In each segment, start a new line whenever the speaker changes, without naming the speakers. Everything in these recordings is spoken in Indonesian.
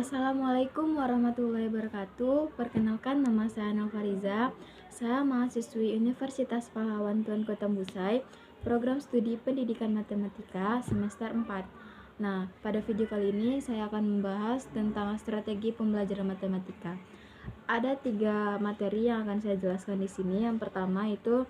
Assalamualaikum warahmatullahi wabarakatuh. Perkenalkan, nama saya Nalfariza. Saya mahasiswi Universitas Pahlawan Tuanku Tembusai, program studi pendidikan matematika semester 4. Nah, pada video kali ini saya akan membahas tentang strategi pembelajaran matematika. Ada 3 materi yang akan saya jelaskan di sini. Yang pertama itu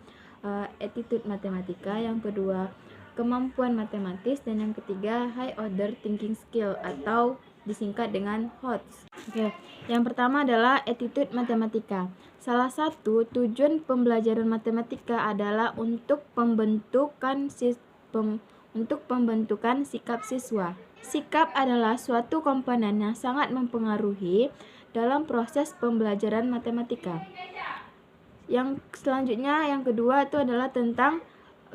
attitude matematika, yang kedua kemampuan matematis, dan yang ketiga high order thinking skill atau disingkat dengan HOTS. Oke, yang pertama adalah attitude matematika. Salah satu tujuan pembelajaran matematika adalah untuk pembentukan sikap siswa. Sikap adalah suatu komponen yang sangat mempengaruhi dalam proses pembelajaran matematika. Yang selanjutnya, yang kedua itu adalah tentang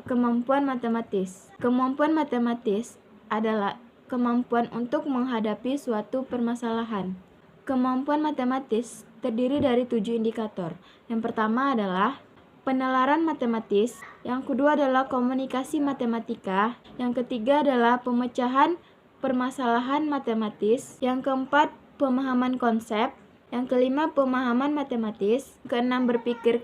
kemampuan matematis. Kemampuan matematis adalah kemampuan untuk menghadapi suatu permasalahan. Kemampuan matematis terdiri dari 7 indikator. Yang pertama adalah penalaran matematis, yang kedua adalah komunikasi matematika, yang ketiga adalah pemecahan permasalahan matematis, yang keempat pemahaman konsep, yang kelima pemahaman matematis, keenam berpikir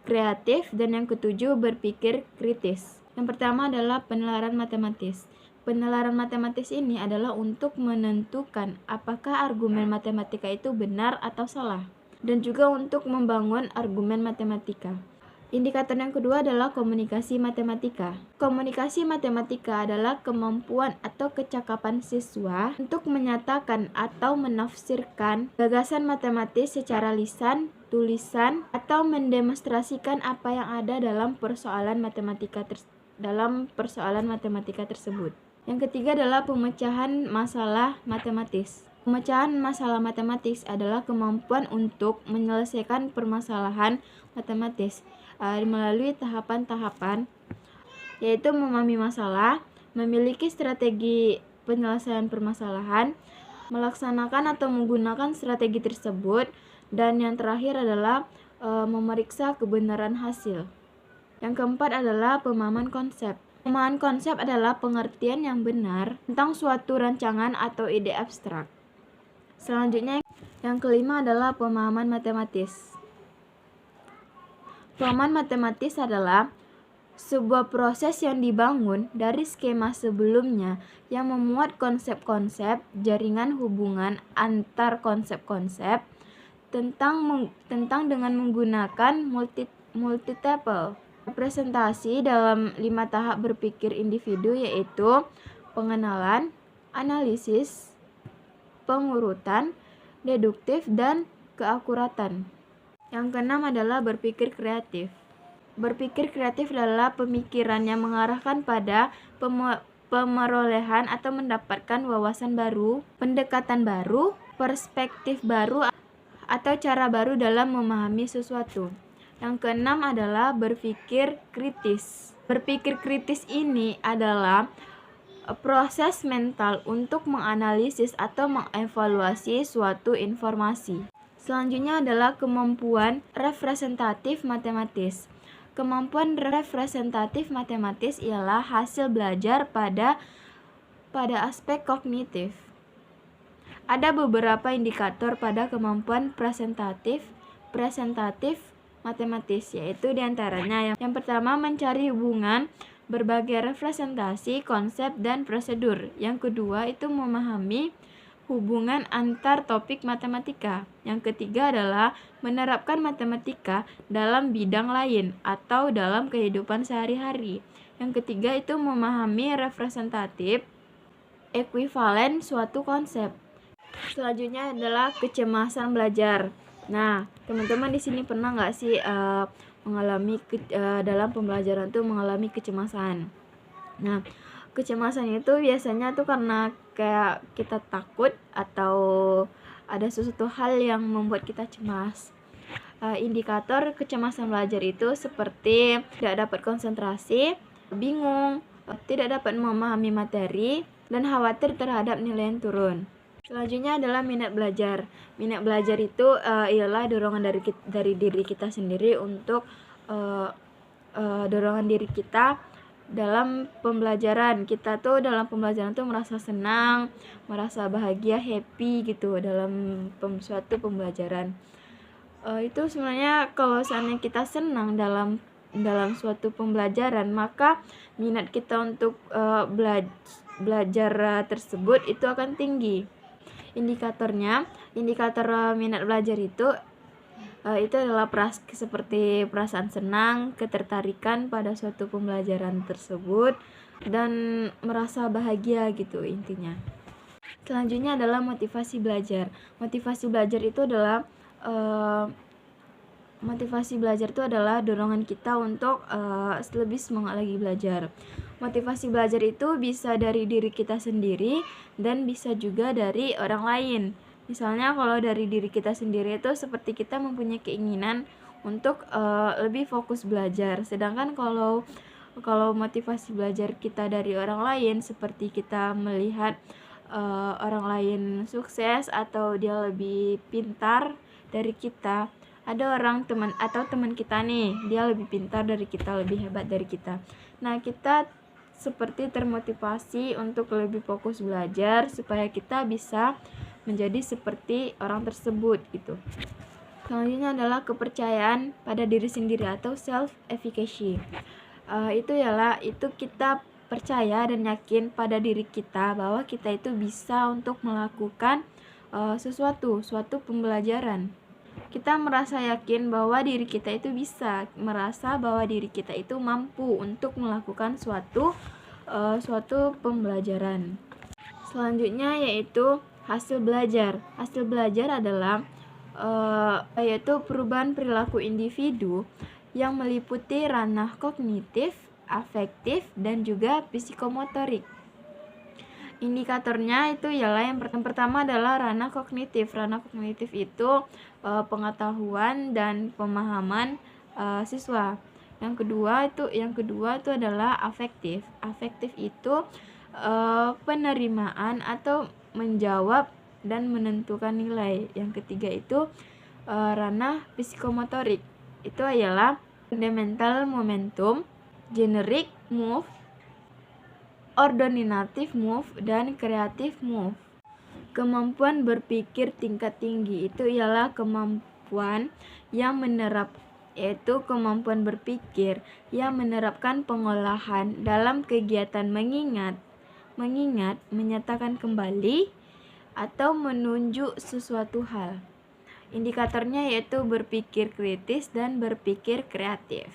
kreatif, dan yang ketujuh berpikir kritis. Yang pertama adalah penalaran matematis. Penalaran matematis ini adalah untuk menentukan apakah argumen matematika itu benar atau salah, dan juga untuk membangun argumen matematika. Indikator yang kedua adalah komunikasi matematika. Komunikasi matematika adalah kemampuan atau kecakapan siswa untuk menyatakan atau menafsirkan gagasan matematis secara lisan, tulisan, atau mendemonstrasikan apa yang ada dalam persoalan matematika tersebut. Yang ketiga adalah pemecahan masalah matematis. Pemecahan masalah matematis adalah kemampuan untuk menyelesaikan permasalahan matematis melalui tahapan-tahapan, yaitu memahami masalah, memiliki strategi penyelesaian permasalahan, melaksanakan atau menggunakan strategi tersebut, dan yang terakhir adalah memeriksa kebenaran hasil. Yang keempat adalah pemahaman konsep. Pemahaman konsep adalah pengertian yang benar tentang suatu rancangan atau ide abstrak. Selanjutnya, yang kelima adalah pemahaman matematis. Pemahaman matematis adalah sebuah proses yang dibangun dari skema sebelumnya yang memuat konsep-konsep, jaringan hubungan antar konsep-konsep tentang dengan menggunakan multiple representasi dalam 5 tahap berpikir individu, yaitu pengenalan, analisis, pengurutan, deduktif, dan keakuratan. Yang keenam adalah berpikir kreatif. Berpikir kreatif adalah pemikiran yang mengarahkan pada pemerolehan atau mendapatkan wawasan baru, pendekatan baru, perspektif baru, atau cara baru dalam memahami sesuatu. Yang keenam adalah berpikir kritis. Berpikir kritis ini adalah proses mental untuk menganalisis atau mengevaluasi suatu informasi. Selanjutnya adalah kemampuan representatif matematis. Kemampuan representatif matematis ialah hasil belajar pada aspek kognitif. Ada beberapa indikator pada kemampuan presentatif matematis, yaitu diantaranya yang pertama mencari hubungan berbagai representasi, konsep, dan prosedur. Yang kedua itu memahami hubungan antar topik matematika. Yang ketiga adalah menerapkan matematika dalam bidang lain atau dalam kehidupan sehari-hari. Yang ketiga itu memahami representatif ekuivalen suatu konsep. Selanjutnya adalah kecemasan belajar. Nah, teman-teman di sini pernah nggak sih mengalami dalam pembelajaran tuh mengalami kecemasan? Nah, kecemasan itu biasanya tuh karena kayak kita takut atau ada sesuatu hal yang membuat kita cemas. Indikator kecemasan belajar itu seperti tidak dapat konsentrasi, bingung, tidak dapat memahami materi, dan khawatir terhadap nilai yang turun. Selanjutnya adalah minat belajar. Minat belajar itu ialah dorongan dari diri kita sendiri untuk dorongan diri kita dalam pembelajaran. Kita tuh dalam pembelajaran tuh merasa senang, merasa bahagia, happy gitu dalam suatu pembelajaran. Itu sebenarnya kalau seandainya kita senang dalam suatu pembelajaran, maka minat kita untuk belajar tersebut itu akan tinggi. Indikator minat belajar itu adalah seperti perasaan senang, ketertarikan pada suatu pembelajaran tersebut, dan merasa bahagia gitu intinya. Selanjutnya adalah motivasi belajar. Motivasi belajar itu adalah dorongan kita untuk lebih semangat lagi belajar. Motivasi belajar itu bisa dari diri kita sendiri dan bisa juga dari orang lain. Misalnya kalau dari diri kita sendiri itu seperti kita mempunyai keinginan untuk lebih fokus belajar. Sedangkan kalau motivasi belajar kita dari orang lain, seperti kita melihat orang lain sukses atau dia lebih pintar dari kita. Ada teman kita nih, dia lebih pintar dari kita, lebih hebat dari kita. Nah, kita seperti termotivasi untuk lebih fokus belajar supaya kita bisa menjadi seperti orang tersebut gitu. Selanjutnya adalah kepercayaan pada diri sendiri atau self efficacy. Itu kita percaya dan yakin pada diri kita bahwa kita itu bisa untuk melakukan suatu pembelajaran. Kita merasa yakin bahwa diri kita itu bisa, merasa bahwa diri kita itu mampu untuk melakukan suatu pembelajaran. Selanjutnya yaitu hasil belajar. Hasil belajar adalah yaitu perubahan perilaku individu yang meliputi ranah kognitif, afektif, dan juga psikomotorik. Indikatornya itu ialah yang pertama adalah ranah kognitif. Ranah kognitif itu pengetahuan dan pemahaman siswa. Yang kedua itu adalah afektif. Afektif itu penerimaan atau menjawab dan menentukan nilai. Yang ketiga itu ranah psikomotorik. Itu ialah fundamental momentum, generic move, ordinative move, dan creative move. Kemampuan berpikir tingkat tinggi itu ialah kemampuan yang kemampuan berpikir yang menerapkan pengolahan dalam kegiatan mengingat, menyatakan kembali, atau menunjuk sesuatu hal. Indikatornya yaitu berpikir kritis dan berpikir kreatif.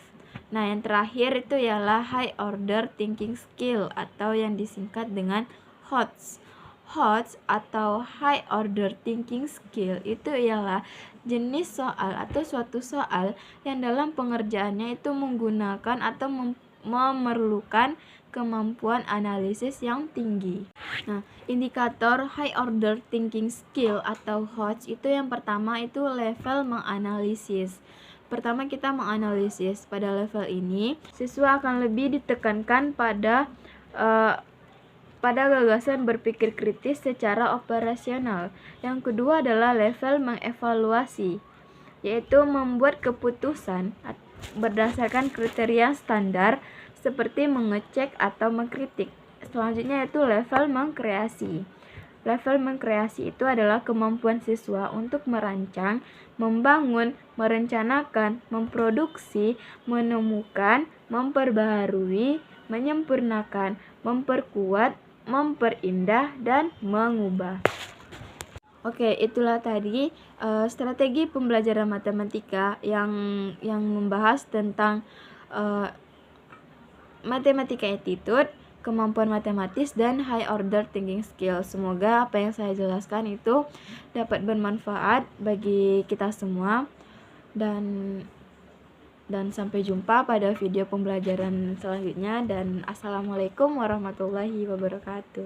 Nah, yang terakhir itu ialah high order thinking skill atau yang disingkat dengan HOTS. HOTS atau high order thinking skill itu ialah jenis soal atau suatu soal yang dalam pengerjaannya itu menggunakan atau memerlukan kemampuan analisis yang tinggi. Nah, indikator high order thinking skill atau HOTS itu yang pertama itu level menganalisis. Pertama kita menganalisis. Pada level ini, siswa akan lebih ditekankan pada gagasan berpikir kritis secara operasional. Yang kedua adalah level mengevaluasi, yaitu membuat keputusan berdasarkan kriteria standar seperti mengecek atau mengkritik. Selanjutnya yaitu level mengkreasi. Level mengkreasi itu adalah kemampuan siswa untuk merancang, membangun, merencanakan, memproduksi, menemukan, memperbaharui, menyempurnakan, memperkuat, memperindah, dan mengubah. Oke, itulah tadi strategi pembelajaran matematika yang membahas tentang matematika attitude, kemampuan matematis, dan high order thinking skill. Semoga apa yang saya jelaskan itu dapat bermanfaat bagi kita semua, dan sampai jumpa pada video pembelajaran selanjutnya, dan assalamualaikum warahmatullahi wabarakatuh.